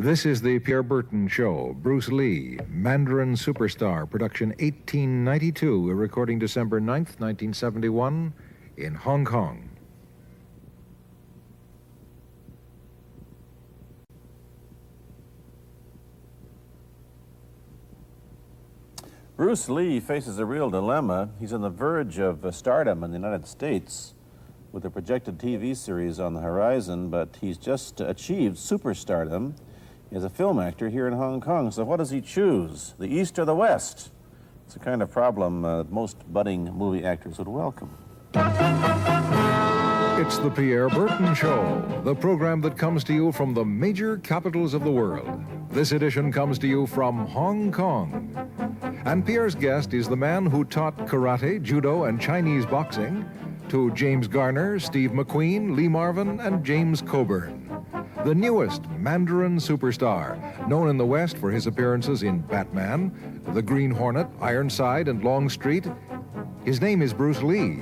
This is the Pierre Berton Show. Bruce Lee, Mandarin Superstar, production 1892, recording December 9th, 1971, in Hong Kong. Bruce Lee faces a real dilemma. He's on the verge of stardom in the United States with a projected TV series on the horizon, but he's just achieved superstardom as a film actor here in Hong Kong. So what does he choose, the East or the West? It's a kind of problem that most budding movie actors would welcome. It's the Pierre Berton Show, the program that comes to you from the major capitals of the world. This edition comes to you from Hong Kong. And Pierre's guest is the man who taught karate, judo, and Chinese boxing to James Garner, Steve McQueen, Lee Marvin, and James Coburn. The newest Mandarin superstar, known in the West for his appearances in Batman, The Green Hornet, Ironside, and Longstreet. His name is Bruce Lee,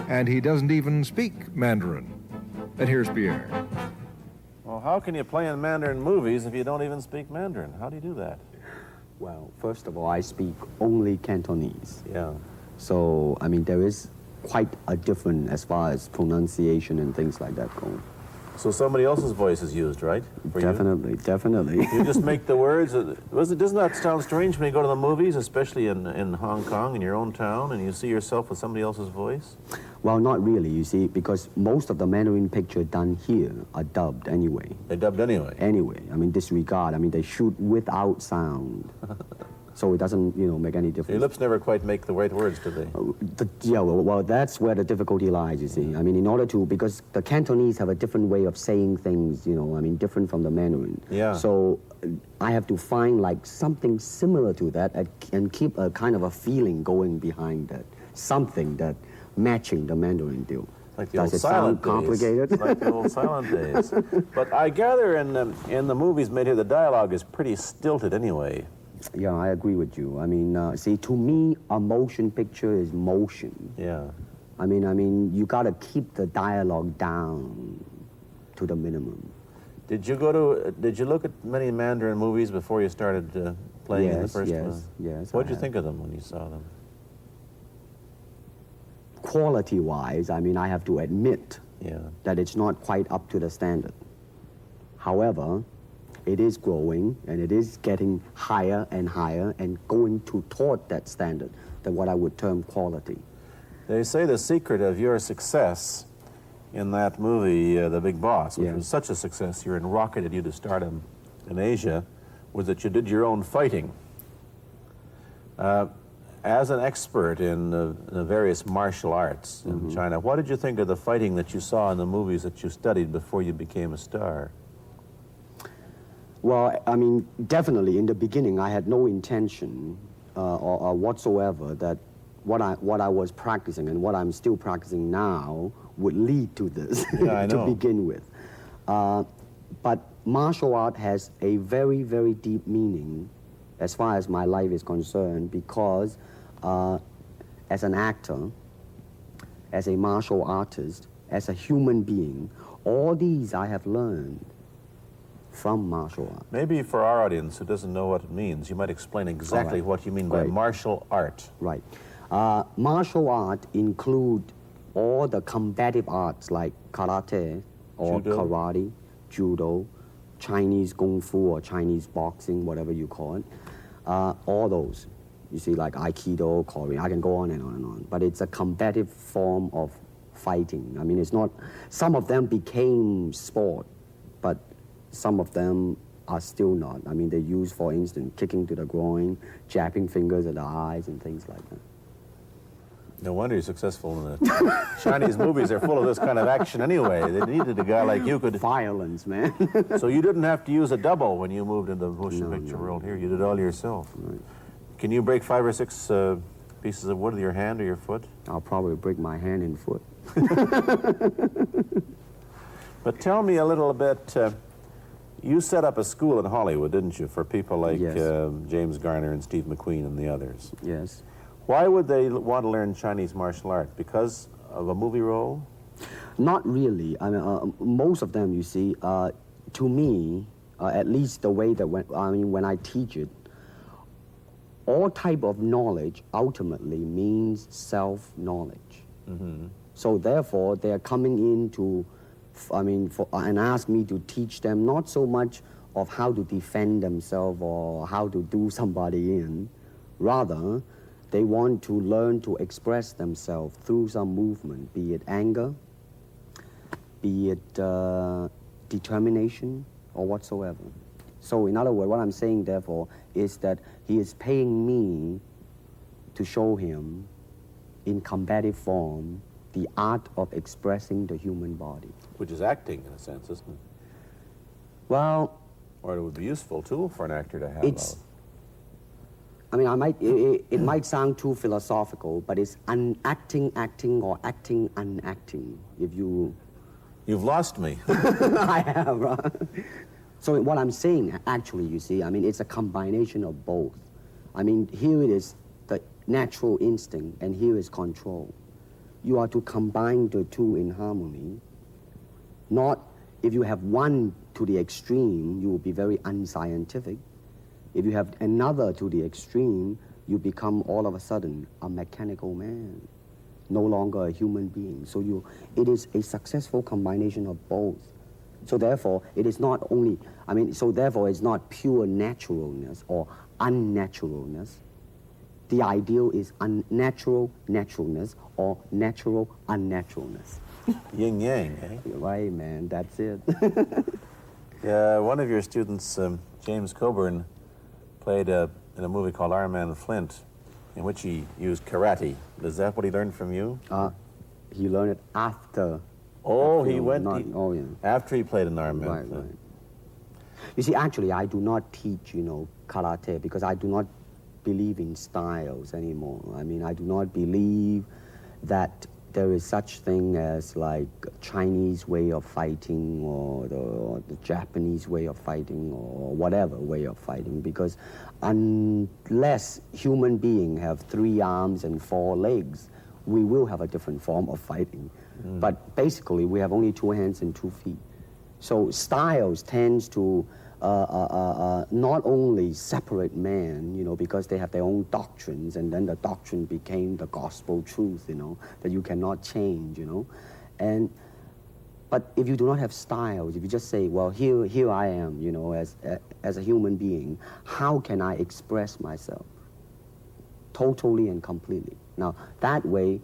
and he doesn't even speak Mandarin. And here's Pierre. Well, how can you play in Mandarin movies if you don't even speak Mandarin? How do you do that? Well, first of all, I speak only Cantonese. Yeah. So, I mean, there is quite a difference as far as pronunciation and things like that go. So somebody else's voice is used, right? For Definitely, definitely. You just make the words. Doesn't that sound strange when you go to the movies, especially in Hong Kong, in your own town, and you see yourself with somebody else's voice? Well, not really, you see, because most of the Mandarin pictures done here are dubbed anyway. They're dubbed anyway? Anyway, I mean, disregard. I mean, they shoot without sound. So it doesn't, make any difference. Your lips never quite make the right words, do they? Yeah, well, that's where the difficulty lies, you see. I mean, in order to, because the Cantonese have a different way of saying things, different from the Mandarin. Yeah. So I have to find, like, something similar to that and keep a kind of a feeling going behind that. Something that matching the Mandarin deal. Like the Does old it silent sound complicated? days. Like the old silent days. But I gather in the movies made here, the dialogue is pretty stilted anyway. Yeah, I agree with you. I mean, see, to me, a motion picture is motion. Yeah. I mean, you got to keep the dialogue down to the minimum. Did you look at many Mandarin movies before you started playing in the first one? Yes. What did you think of them when you saw them? Quality-wise, I mean, I have to admit that it's not quite up to the standard. However, it is growing, and it is getting higher and higher and going toward that standard, than what I would term quality. They say the secret of your success in that movie, The Big Boss, which was such a success, you rocketed you to stardom in Asia, was that you did your own fighting. As an expert in the various martial arts in China, what did you think of the fighting that you saw in the movies that you studied before you became a star? Well, I mean, definitely in the beginning, I had no intention or whatsoever that what I was practicing and what I'm still practicing now would lead to this to begin with. But martial art has a very, very deep meaning as far as my life is concerned, because as an actor, as a martial artist, as a human being, all these I have learned from martial art. Maybe for our audience who doesn't know what it means, you might explain exactly what you mean by martial art. Right. Martial art include all the combative arts like karate or karate, judo, Chinese kung fu or Chinese boxing, whatever you call it. All those. You see, like Aikido, Korean, I can go on and on and on. But it's a combative form of fighting. I mean, it's not, some of them became sport, but some of them are still not. I mean, they use, for instance, kicking to the groin, jabbing fingers at the eyes, and things like that. No wonder you're successful in the Chinese movies. They're full of this kind of action anyway. They needed a guy like you could... Violence, man. So you didn't have to use a double when you moved into the motion picture world here. You did it all yourself. Right. Can you break 5 or 6 pieces of wood with your hand or your foot? I'll probably break my hand and foot. But tell me a little bit... you set up a school in Hollywood, didn't you, for people like James Garner and Steve McQueen and the others? Yes. Why would they want to learn Chinese martial art? Because of a movie role? Not really. I mean, most of them, you see, to me, at least the way that when I teach it, all type of knowledge ultimately means self-knowledge. So therefore, they are coming in to, and ask me to teach them not so much of how to defend themselves or how to do somebody in. Rather, they want to learn to express themselves through some movement, be it anger, be it determination, or whatsoever. So in other words, what I'm saying, therefore, is that he is paying me to show him in combative form the art of expressing the human body. Which is acting, in a sense, isn't it? Well, or it would be a useful tool for an actor to have. It's, it might sound too philosophical, but it's acting or acting unacting. If you... You've lost me. I have, right? So what I'm saying, actually, you see, it's a combination of both. Here it is the natural instinct, and here is control. You are to combine the two in harmony. Not, if you have one to the extreme, you will be very unscientific. If you have another to the extreme, you become all of a sudden a mechanical man, no longer a human being. So it is a successful combination of both. So therefore, it is not only, therefore it's not pure naturalness or unnaturalness. The ideal is unnatural naturalness or natural unnaturalness. Yin yang, eh? Right, man, that's it. Yeah, one of your students, James Coburn, played in a movie called Iron Man Flint, in which he used karate. Is that what he learned from you? He learned it after. Oh, he went yeah. After he played in Iron Man. Right. You see, actually, I do not teach, karate because I do not believe in styles anymore. I do not believe that there is such thing as like Chinese way of fighting or the Japanese way of fighting or whatever way of fighting, because unless human beings have 3 arms and 4 legs, we will have a different form of fighting. But basically, we have only 2 hands and 2 feet. So styles tends to not only separate man, because they have their own doctrines, and then the doctrine became the gospel truth, that you cannot change, But if you do not have styles, if you just say, well, here I am, as a human being, how can I express myself? Totally and completely. Now, that way,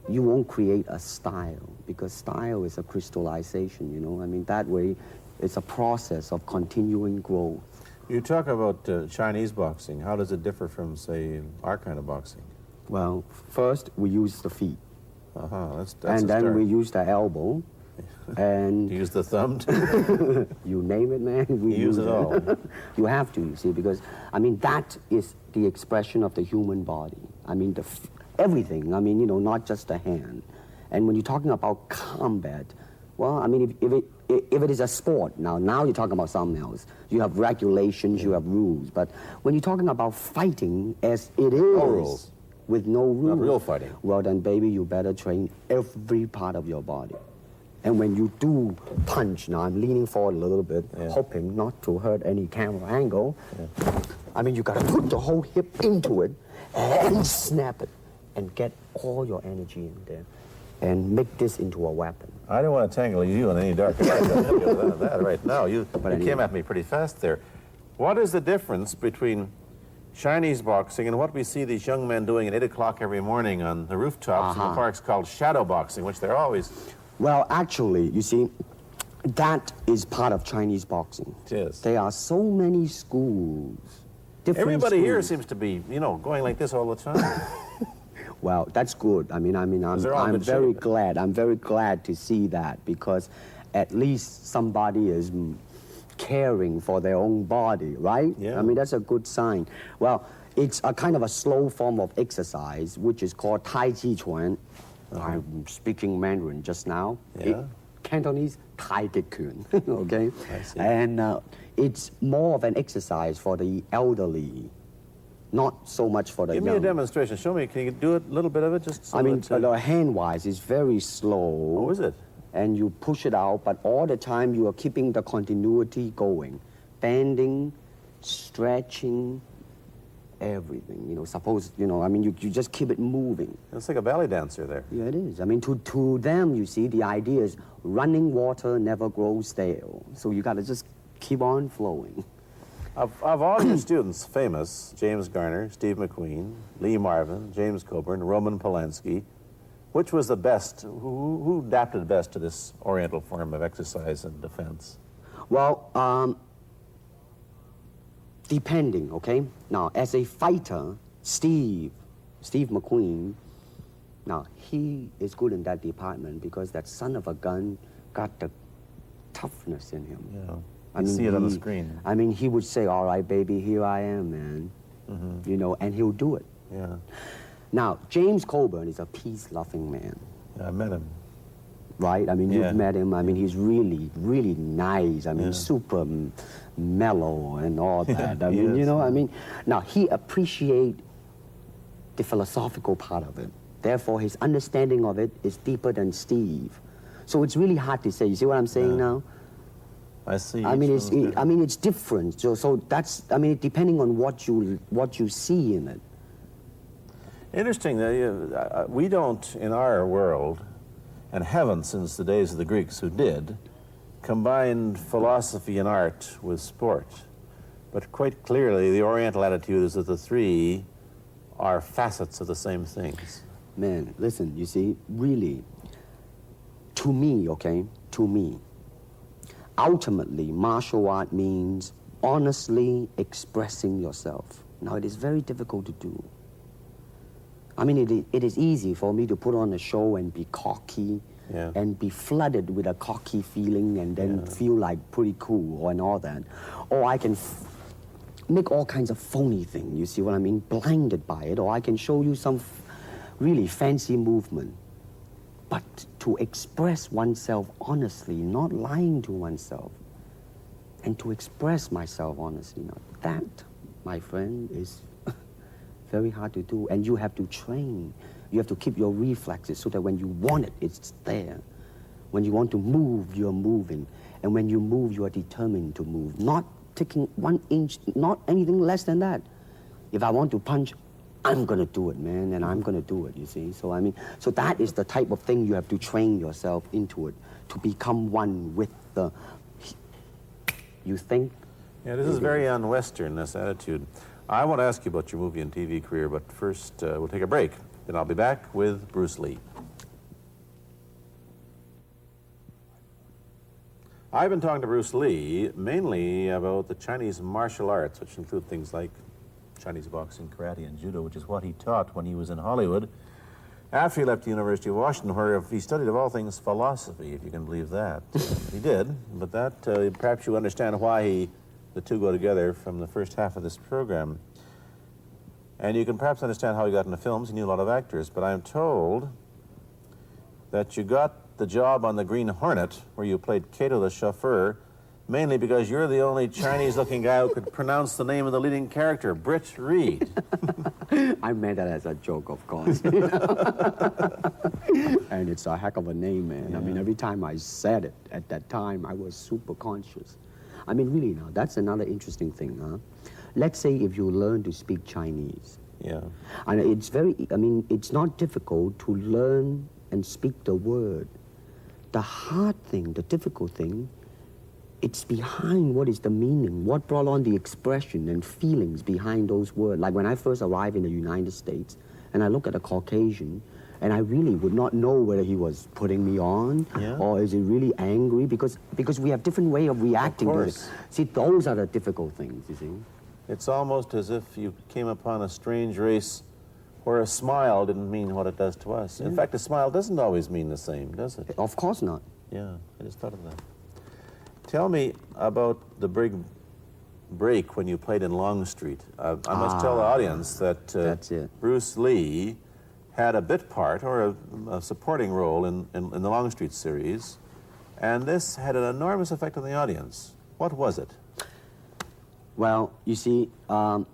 you won't create a style, because style is a crystallization, that way, it's a process of continuing growth. You talk about Chinese boxing. How does it differ from, say, our kind of boxing? Well, first we use the feet. That's and then start. we use the elbow. And you use the thumb too? You name it, man. We use it all. You have to, you see, because, that is the expression of the human body. Everything, not just the hand. And when you're talking about combat, well, if it is a sport, now you're talking about something else. You have regulations, you have rules. But when you're talking about fighting as it is, no rules. With no rules. Not real fighting. Well, then, baby, you better train every part of your body. And when you do punch, now I'm leaning forward a little bit, hoping not to hurt any camera angle. Yeah. You gotta put the whole hip into it and snap it and get all your energy in there and make this into a weapon. I don't want to tangle you in any dark that right now. You came at me pretty fast there. What is the difference between Chinese boxing and what we see these young men doing at 8 o'clock every morning on the rooftops in the parks called shadow boxing, which they're always... Well, actually, you see, that is part of Chinese boxing. It is. There are so many schools, different Everybody schools. here seems to be, going like this all the time. Well, that's good. I'm very glad. I'm very glad to see that, because at least somebody is caring for their own body, right? Yeah. That's a good sign. Well, it's a kind of a slow form of exercise, which is called Tai Chi Chuan. I'm speaking Mandarin just now. Yeah. Cantonese, Tai Chi Chuan, okay? I see. And it's more of an exercise for the elderly, not so much for the young. Give me a demonstration. Show me. Can you do a little bit of it? Just so the hand-wise is very slow. Oh, is it? and you push it out, but all the time you are keeping the continuity going. Bending, stretching, everything. You know, suppose, you know, I mean, you just keep it moving. It's like a ballet dancer there. Yeah, it is. I mean, to them, you see, the idea is running water never grows stale. So you got to just keep on flowing. Of all your students, famous, James Garner, Steve McQueen, Lee Marvin, James Coburn, Roman Polanski, which was the best, who adapted best to this Oriental form of exercise and defense? Well, depending, okay? Now, as a fighter, Steve McQueen, now, he is good in that department because that son of a gun got the toughness in him. Yeah. I mean, see it on the screen. I mean, he would say, all right, baby, here I am, man. You know, and he'll do it. Yeah. Now, James Coburn is a peace-loving man, Yeah, I met him. right? I mean, Yeah. you've met him. I mean, he's really, really nice. I mean, super mellow and all that. I he mean, you is, know, yeah. I mean, now, he appreciates the philosophical part of it. Therefore, his understanding of it is deeper than Steve. So it's really hard to say. You see what I'm saying now? I see. I mean, each it's one's different. I mean, it's different. So that's, I mean, depending on what you see in it. Interesting that we don't, in our world, and haven't since the days of the Greeks who did, combined philosophy and art with sport. But quite clearly, the Oriental attitude is that the three are facets of the same things. Man, listen, you see, really, to me, okay, to me, ultimately, martial art means honestly expressing yourself. Now, it is very difficult to do. I mean, it is easy for me to put on a show and be cocky and be flooded with a cocky feeling and then feel like pretty cool and all that. Or I can make all kinds of phony things, you see what I mean, blinded by it. Or I can show you some really fancy movement. But to express oneself honestly, not lying to oneself, and to express myself honestly, now that, my friend, is very hard to do. And you have to train. You have to keep your reflexes so that when you want it, it's there. When you want to move, you're moving. And when you move, you are determined to move. Not taking 1 inch, not anything less than that. If I want to punch, I'm gonna do it, man, and I'm gonna do it, you see? So, I mean, so that is the type of thing you have to train yourself into it, to become one with the, you think? Yeah, this is very un-Western, this attitude. I want to ask you about your movie and TV career, but first we'll take a break. Then I'll be back with Bruce Lee. I've been talking to Bruce Lee mainly about the Chinese martial arts, which include things like Chinese boxing, karate, and judo, which is what he taught when he was in Hollywood. After he left the University of Washington, where he studied, of all things, philosophy, if you can believe that. He did, but that, perhaps you understand why the two go together from the first half of this program. And you can perhaps understand how he got into films. He knew a lot of actors, but I'm told that you got the job on the Green Hornet, where you played Kato the chauffeur, mainly because you're the only Chinese-looking guy who could pronounce the name of the leading character, Britt Reed. I meant that as a joke, of course. And it's a heck of a name, man. Yeah. I mean, every time I said it at that time, I was super conscious. I mean, really now, that's another interesting thing, huh? Let's say if you learn to speak Chinese. Yeah. And it's very, I mean, it's not difficult to learn and speak the word. The hard thing, the difficult thing, it's behind what is the meaning, what brought on the expression and feelings behind those words. Like when I first arrived in the United States, and I look at a Caucasian, and I really would not know whether he was putting me on or is he really angry, because we have different way of reacting to it. See, those are the difficult things, you see. It's almost as if you came upon a strange race where a smile didn't mean what it does to us. In fact, a smile doesn't always mean the same, does it? Of course not. Yeah, I just thought of that. Tell me about the big break when you played in Longstreet. I must tell the audience that That's it. Bruce Lee had a bit part or a supporting role in the Longstreet series, and this had an enormous effect on the audience. What was it? Well, you see, the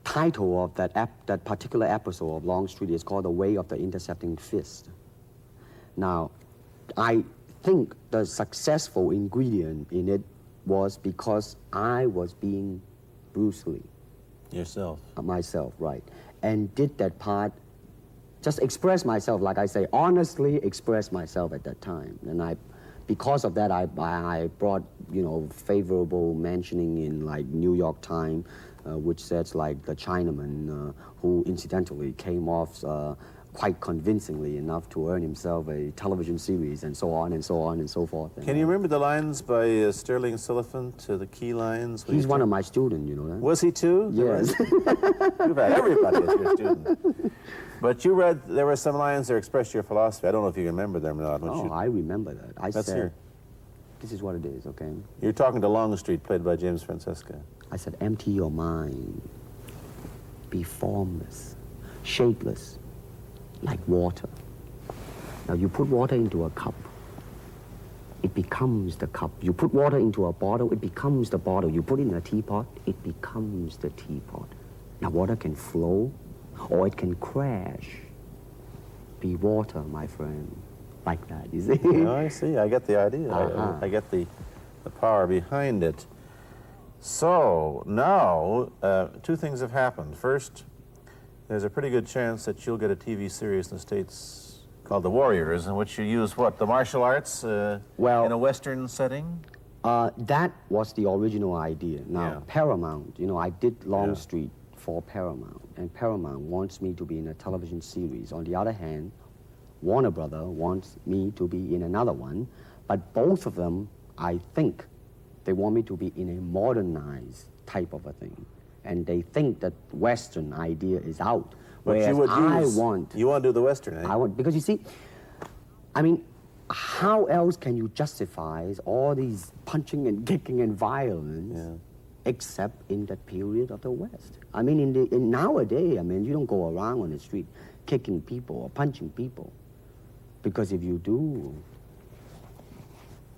title of that particular episode of Longstreet is called The Way of the Intercepting Fist. Now, I think the successful ingredient in it was because I was being Bruce Lee. Yourself. Myself, right. And did that part, just express myself, like I say, honestly express myself at that time. And because of that, I brought, favorable mentioning in like New York Times, which says like the Chinaman, who incidentally came off quite convincingly enough to earn himself a television series, and so on and so on and so forth. Can you remember the lines by Sterling Siliphant, the key lines? He's one of my students, you know that? Was he too? Yes. You've had everybody as your student. But you read, there were some lines that expressed your philosophy. I don't know if you remember them or not. Oh, I remember that. I Let's said, hear. this is what it is, okay? You're talking to Longstreet, played by James Francesca. I said, empty your mind. Be formless, shapeless, like water. Now you put water into a cup, it becomes the cup. You put water into a bottle, it becomes the bottle. You put it in a teapot, it becomes the teapot. Now water can flow or it can crash. Be water, my friend. Like that, you see? No, I see. I get the idea. Uh-huh. I get the power behind it. So now, two things have happened. First, there's a pretty good chance that you'll get a TV series in the States called The Warriors, in which you use what, the martial arts Well, in a Western setting? That was the original idea. Now, Yeah. Paramount, I did Longstreet Yeah. for Paramount, and Paramount wants me to be in a television series. On the other hand, Warner Brother wants me to be in another one, but both of them, I think, they want me to be in a modernized type of a thing. And they think that Western idea is out. But Whereas you would You want to do the Western, eh? because you see, I mean, how else can you justify all these punching and kicking and violence except in that period of the West? I mean, in nowadays, I mean, you don't go around on the street kicking people or punching people. Because if you do,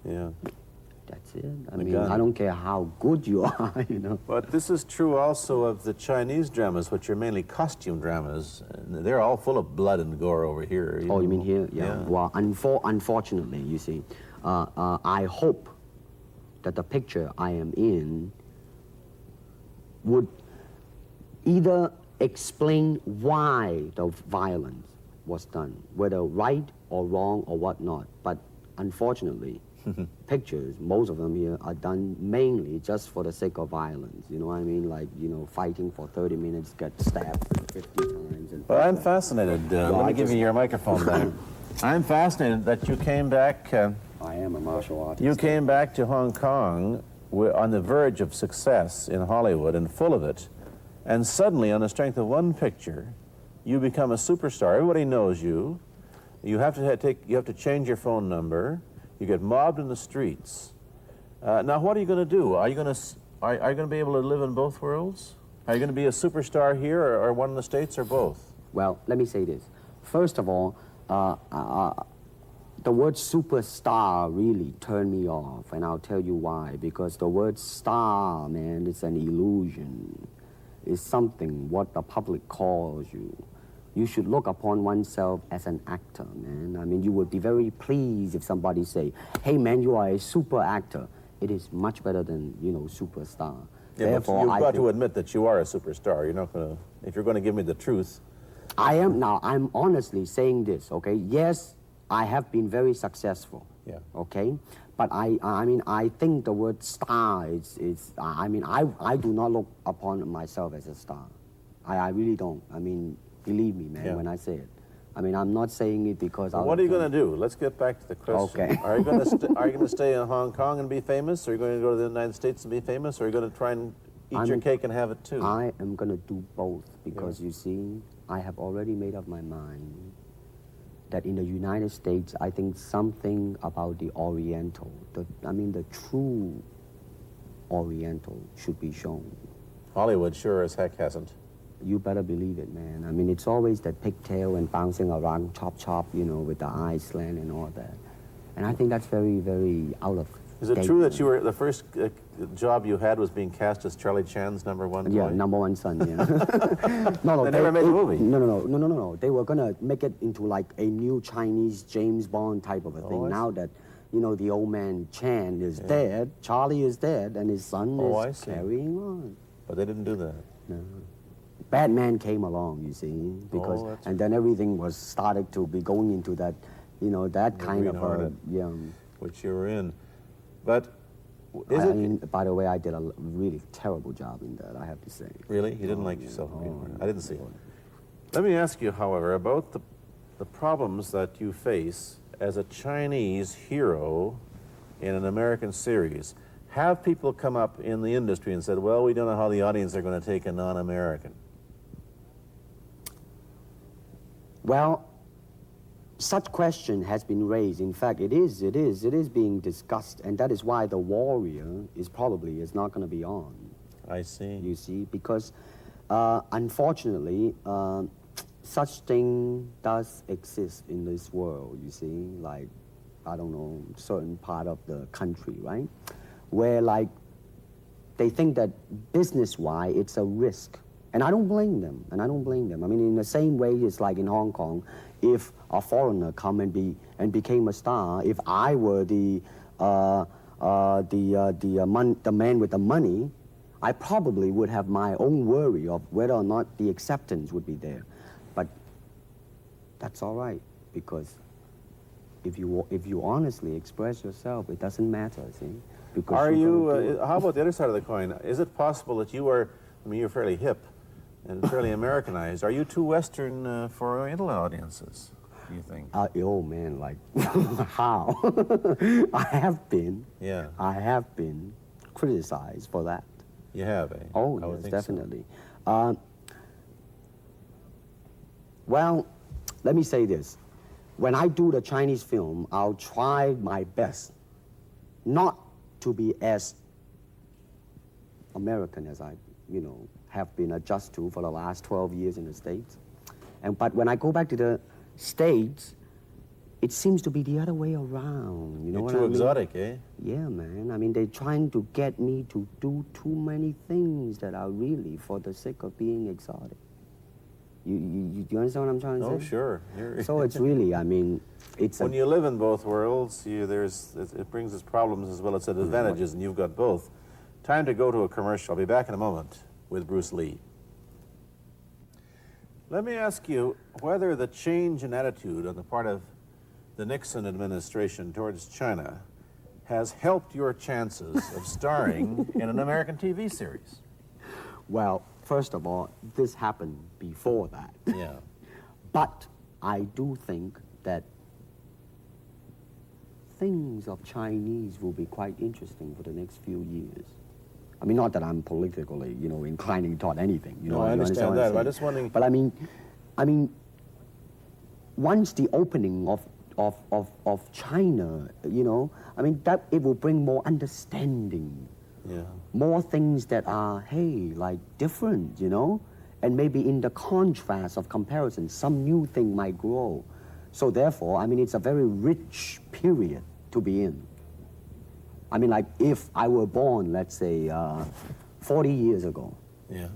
Yeah. that's it. I The mean, gun. I don't care how good you are, But this is true also of the Chinese dramas, which are mainly costume dramas. And they're all full of blood and gore over here. Oh, you mean here? Yeah. Yeah. Well, unfortunately, you see, I hope that the picture I am in would either explain why the violence was done, whether right or wrong or whatnot. But unfortunately, pictures, most of them here, are done mainly just for the sake of violence. You know what I mean? Like, fighting for 30 minutes, get stabbed 50 times. And Well, I'm fascinated. Let me give you your microphone back. I'm fascinated that you came back. I am a martial artist. You came back to Hong Kong on the verge of success in Hollywood and full of it, and suddenly, on the strength of one picture, you become a superstar. Everybody knows you. You have to change your phone number. You get mobbed in the streets. Now, what are you going to do? Are you going to be able to live in both worlds? Are you going to be a superstar here, or one in the States, or both? Well, let me say this. First of all, the word superstar really turned me off, and I'll tell you why. Because the word star, man, it's an illusion. It's something what the public calls you. You should look upon oneself as an actor, man. I mean, you would be very pleased if somebody say, hey, man, you are a super actor. It is much better than, superstar. Yeah, but you've got to admit that you are a superstar. You're not going to, if you're going to give me the truth. I'm honestly saying this, okay? Yes, I have been very successful. Yeah. Okay? But I think the word star I do not look upon myself as a star. I really don't. I mean, believe me, man, when I say it. I mean, I'm not saying it because Well, what are you going to do? Let's get back to the question. Okay. Are you going to stay in Hong Kong and be famous? Or are you going to go to the United States and be famous? Or are you going to try and eat your cake and have it too? I am going to do both because, you see, I have already made up my mind that in the United States, I think something about the Oriental, the true Oriental should be shown. Hollywood sure as heck hasn't. You better believe it, man. I mean, it's always that pigtail and bouncing around, chop, with the eyes slant and all that. And I think that's very, very out of Is it true that you were the first job you had was being cast as Charlie Chan's #1 boy? Yeah, #1 son, yeah. No, They never made the movie. No. They were gonna make it into like a new Chinese James Bond type of a thing. I Now that, you know, the old man Chan is dead, Charlie is dead, and his son is carrying on. But they didn't do that. No. Batman came along, you see, because and then everything was started to be going into that, you know, that kind of which you were in. But by the way, I did a really terrible job in that, I have to say. Really? You didn't like yourself? I didn't see it. Let me ask you, however, about the problems that you face as a Chinese hero in an American series. Have people come up in the industry and said, well, we don't know how the audience are going to take a non-American? Well, such question has been raised. In fact, it is being discussed, and that is why The Warrior is not going to be on. I see. You see, because unfortunately, such thing does exist in this world, you see, like, I don't know, certain part of the country, right? Where, like, they think that business-wise, it's a risk. And I don't blame them, I mean, in the same way, it's like in Hong Kong, if a foreigner come and became a star, if I were the man with the money, I probably would have my own worry of whether or not the acceptance would be there. But that's all right, because if you honestly express yourself, it doesn't matter, see? Because are you, how about the other side of the coin? Is it possible that you are, I mean, you're fairly hip and fairly Americanized. Are you too Western for Oriental audiences, do you think? Oh, man, like, how? I have been criticized for that. You have, eh? Oh, yes, definitely. So. Well, let me say this. When I do the Chinese film, I'll try my best not to be as American as I, you know, have been adjusted to for the last 12 years in the States. But when I go back to the States, it seems to be the other way around. You know what I mean? You're too exotic, eh? Yeah, man. I mean, they're trying to get me to do too many things that are really for the sake of being exotic. You understand what I'm trying to say? Oh, sure. So it's really, I mean, it's when you live in both worlds, it brings its problems as well as its advantages, and you've got both. Time to go to a commercial. I'll be back in a moment with Bruce Lee. Let me ask you whether the change in attitude on the part of the Nixon administration towards China has helped your chances of starring in an American TV series. Well, first of all, this happened before that. Yeah. But I do think that things of Chinese will be quite interesting for the next few years. I mean, not that I'm politically, you know, inclining toward anything. You know, I understand that. But I'm just wondering. But I mean, once the opening of China, you know, I mean, that it will bring more understanding. Yeah. More things that are, hey, like different, you know? And maybe in the contrast of comparison, some new thing might grow. So therefore, I mean, it's a very rich period to be in. I mean, like, if I were born, let's say, 40 years ago. Yeah.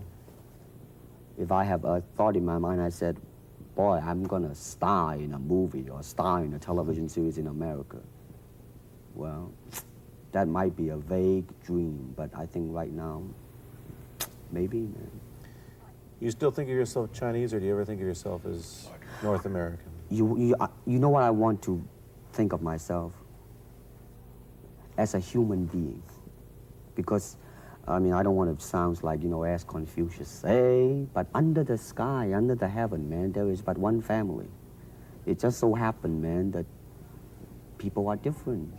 If I have a thought in my mind, I said, boy, I'm gonna star in a movie or star in a television series in America. Well, that might be a vague dream, but I think right now, maybe, man. You still think of yourself Chinese, or do you ever think of yourself as North American? You know what I want to think of myself? As a human being. Because, I mean, I don't want to sound like, you know, as Confucius say, but under the sky, under the heaven, man, there is but one family. It just so happened, man, that people are different.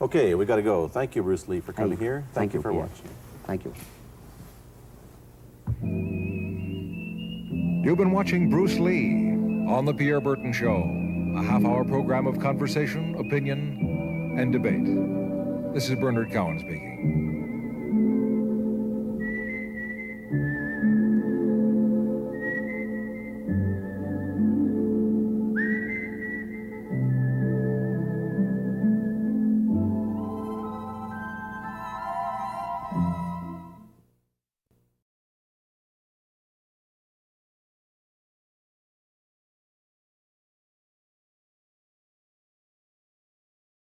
Okay, we got to go. Thank you, Bruce Lee, for coming here. Thank you for watching. Thank you. You've been watching Bruce Lee on The Pierre Burton Show, a half-hour program of conversation, opinion, and debate. This is Bernard Cowan speaking.